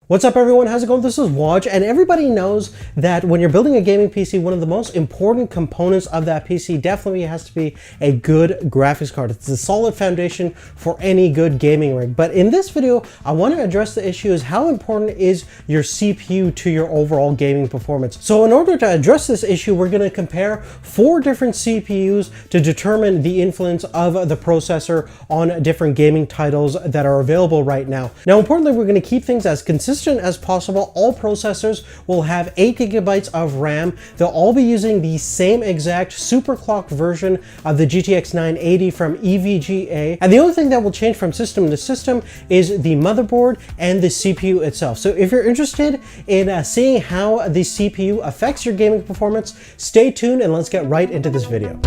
What's up everyone, how's it going? This is Waj, and everybody knows that when you're building a gaming PC, one of the most important components of that PC definitely has to be a good graphics card. It's a solid foundation for any good gaming rig. But in this video, I want to address the issue is how important is your CPU to your overall gaming performance. So in order to address this issue, we're going to compare 4 different CPUs to determine the influence of the processor on different gaming titles that are available right now. Now, importantly, we're going to keep things as consistent as possible. All processors will have 8 gigabytes of RAM. They'll all be using the same exact superclocked version of the GTX 980 from EVGA. And the only thing that will change from system to system is the motherboard and the CPU itself. So if you're interested in seeing how the CPU affects your gaming performance, stay tuned and let's get right into this video.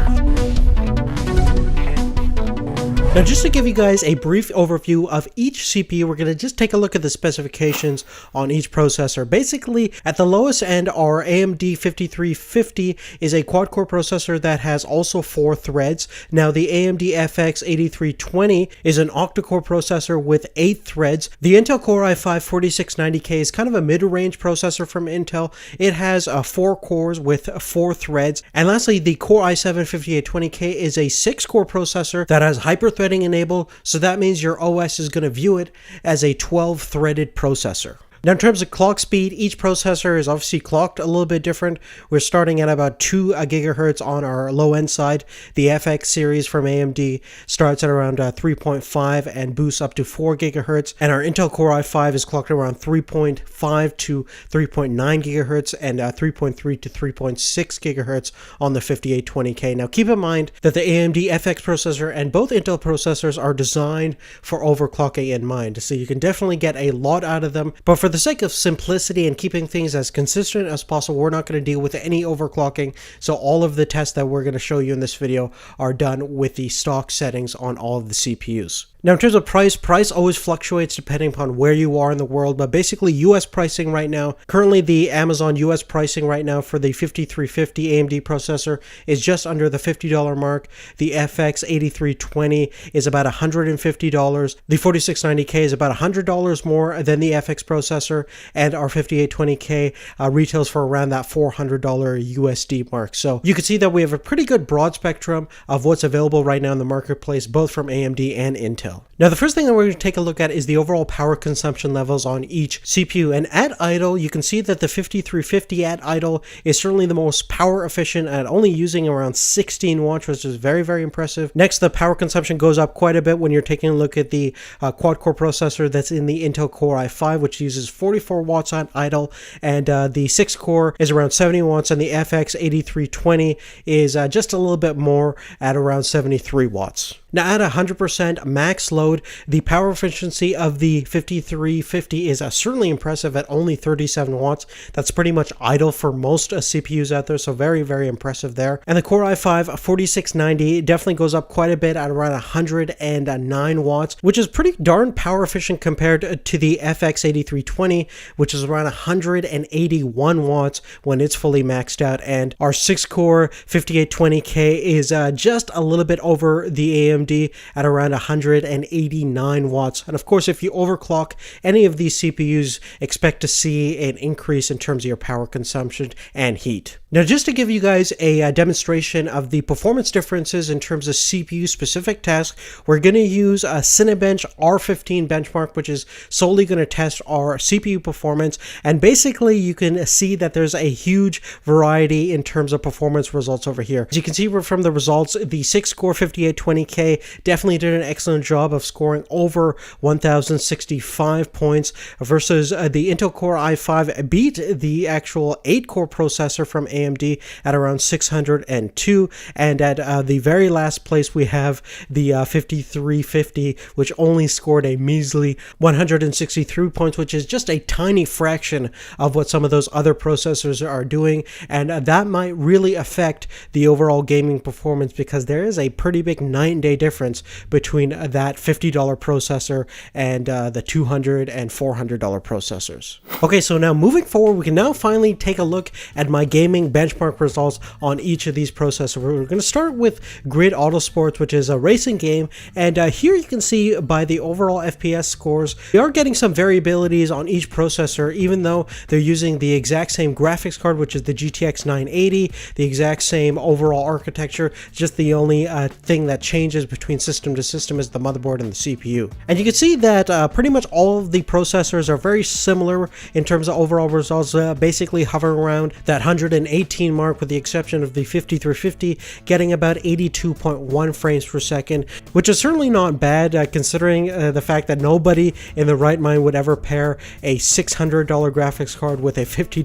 Now, just to give you guys a brief overview of each CPU, we're going to just take a look at the specifications on each processor. Basically, at the lowest end, our AMD 5350 is a quad-core processor that has also 4 threads. Now, the AMD FX 8320 is an octa-core processor with 8 threads. The Intel Core i5 4690K is kind of a mid-range processor from Intel. It has 4 cores with 4 threads. And lastly, the Core i7 5820K is a 6-core processor that has hyper-threading enabled, so that means your OS is going to view it as a 12-threaded processor. Now, in terms of clock speed, each processor is obviously clocked a little bit different. We're starting at about 2 gigahertz on our low-end side. The FX series from AMD starts at around 3.5 and boosts up to 4 gigahertz. And our Intel Core i5 is clocked around 3.5 to 3.9 gigahertz and 3.3 to 3.6 gigahertz on the 5820K. Now, keep in mind that the AMD FX processor and both Intel processors are designed for overclocking in mind. So you can definitely get a lot out of them. But for the sake of simplicity and keeping things as consistent as possible, we're not going to deal with any overclocking. So all of the tests that we're going to show you in this video are done with the stock settings on all of the CPUs. Now, in terms of price always fluctuates depending upon where you are in the world, but basically US pricing right now, currently the Amazon US pricing right now for the 5350 AMD processor is just under the $50 mark. The FX 8320 is about $150. The 4690K is about $100 more than the FX processor, and our 5820K retails for around that $400 USD mark. So you can see that we have a pretty good broad spectrum of what's available right now in the marketplace, both from AMD and Intel. Now, the first thing that we're going to take a look at is the overall power consumption levels on each CPU. And at idle, you can see that the 5350 at idle is certainly the most power efficient at only using around 16 watts, which is very, very impressive. Next, the power consumption goes up quite a bit when you're taking a look at the quad-core processor that's in the Intel Core i5, which uses 44 watts at idle, and the 6-core is around 70 watts, and the FX 8320 is just a little bit more at around 73 watts. Now, at 100% max load, the power efficiency of the 5350 is certainly impressive at only 37 watts. That's pretty much idle for most CPUs out there, so very, very impressive there. And the Core i5 4690 definitely goes up quite a bit at around 109 watts, which is pretty darn power efficient compared to the FX 8320, which is around 181 watts when it's fully maxed out. And our 6-core 5820K is just a little bit over the AMD at around 189 watts. And of course, if you overclock any of these CPUs, expect to see an increase in terms of your power consumption and heat. Now, just to give you guys a demonstration of the performance differences in terms of CPU specific tasks, we're going to use a Cinebench R15 benchmark, which is solely going to test our CPU performance. And basically, you can see that there's a huge variety in terms of performance results over here. As you can see from the results, the 6-core 5820K definitely did an excellent job of scoring over 1065 points versus the Intel Core i5 beat the actual 8-core processor from AMD at around 602, and at the very last place we have the 5350, which only scored a measly 163 points, which is just a tiny fraction of what some of those other processors are doing, and that might really affect the overall gaming performance because there is a pretty big night and day difference between that $50 processor and the $200 and $400 processors. Okay, so now moving forward, we can now finally take a look at my gaming interesting benchmark results on each of these processors. We're going to start with Grid Autosports, which is a racing game, and here you can see by the overall FPS scores, we are getting some variabilities on each processor, even though they're using the exact same graphics card, which is the GTX 980, the exact same overall architecture. Just the only thing that changes between system to system is the motherboard and the CPU. And you can see that pretty much all of the processors are very similar in terms of overall results, basically hovering around that 118 mark, with the exception of the 5350 getting about 82.1 frames per second, which is certainly not bad considering the fact that nobody in the right mind would ever pair a $600 graphics card with a $50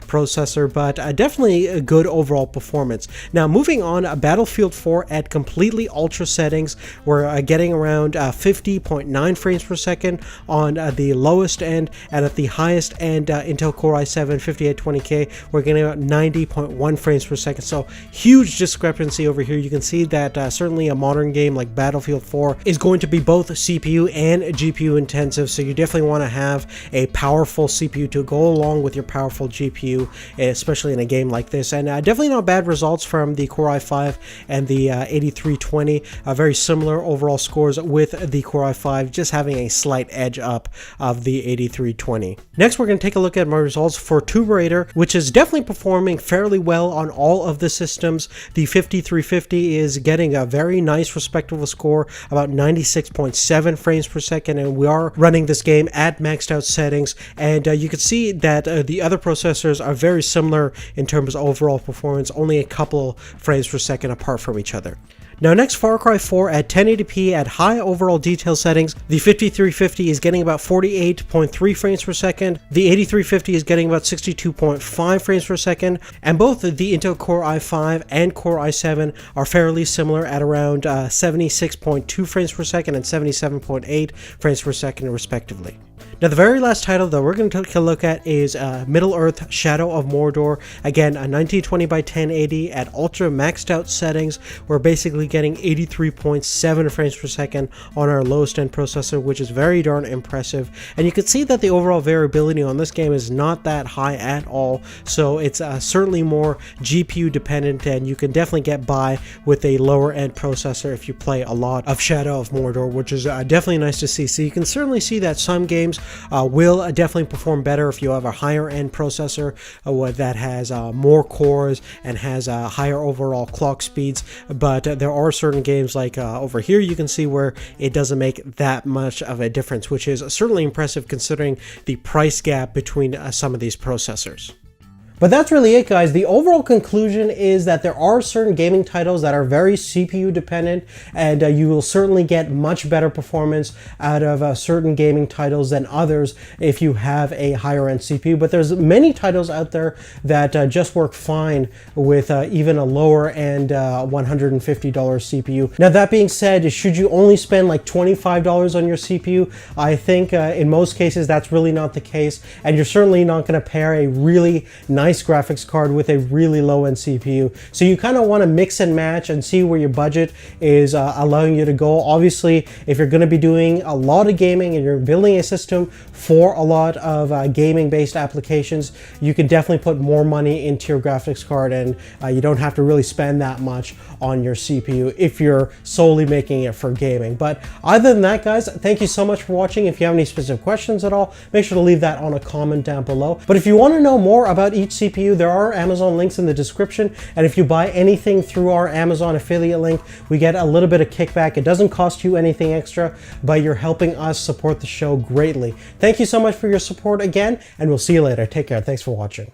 processor, but definitely a good overall performance. Now moving on, Battlefield 4 at completely ultra settings, we're getting around 50.9 frames per second on the lowest end, and at the highest end, Intel Core i7 5820K, we're getting about 90.1 frames per second. So huge discrepancy over here. You can see that certainly a modern game like Battlefield 4 is going to be both CPU and GPU intensive, so you definitely want to have a powerful CPU to go along with your powerful GPU, especially in a game like this. And definitely not bad results from the Core i5 and the 8320, very similar overall scores with the Core i5, just having a slight edge up of the 8320. Next, we're going to take a look at my results for Tomb Raider, which is definitely performing fairly well on all of the systems. The 5350 is getting a very nice respectable score, about 96.7 frames per second, and we are running this game at maxed out settings, and you can see that the other processors are very similar in terms of overall performance, only a couple frames per second apart from each other. Now next, Far Cry 4 at 1080p at high overall detail settings. The 5350 is getting about 48.3 frames per second. The 8350 is getting about 62.5 frames per second. And both the Intel Core i5 and Core i7 are fairly similar at around 76.2 frames per second and 77.8 frames per second respectively. Now the very last title that we're going to take a look at is Middle-earth: Shadow of Mordor. Again, a 1920 by 1080 at ultra maxed out settings. We're basically getting 83.7 frames per second on our lowest end processor, which is very darn impressive. And you can see that the overall variability on this game is not that high at all, so it's certainly more GPU dependent, and you can definitely get by with a lower end processor if you play a lot of Shadow of Mordor, which is definitely nice to see. So you can certainly see that some games will definitely perform better if you have a higher end processor that has more cores and has higher overall clock speeds, but there are certain games like over here you can see where it doesn't make that much of a difference, which is certainly impressive considering the price gap between some of these processors. But that's really it, guys. The overall conclusion is that there are certain gaming titles that are very CPU dependent, and you will certainly get much better performance out of certain gaming titles than others if you have a higher end CPU. But there's many titles out there that just work fine with even a lower end $150 CPU. Now that being said, should you only spend like $25 on your CPU? I think in most cases that's really not the case, and you're certainly not going to pair a really nice graphics card with a really low-end CPU. So you kind of want to mix and match and see where your budget is allowing you to go. Obviously, if you're going to be doing a lot of gaming and you're building a system for a lot of gaming-based applications, you can definitely put more money into your graphics card, and you don't have to really spend that much on your CPU if you're solely making it for gaming. But other than that, guys, thank you so much for watching. If you have any specific questions at all, make sure to leave that on a comment down below. But if you want to know more about each CPU, there are Amazon links in the description, and if you buy anything through our Amazon affiliate link, we get a little bit of kickback. It doesn't cost you anything extra, but you're helping us support the show greatly. Thank you so much for your support again, and we'll see you later. Take care. Thanks for watching.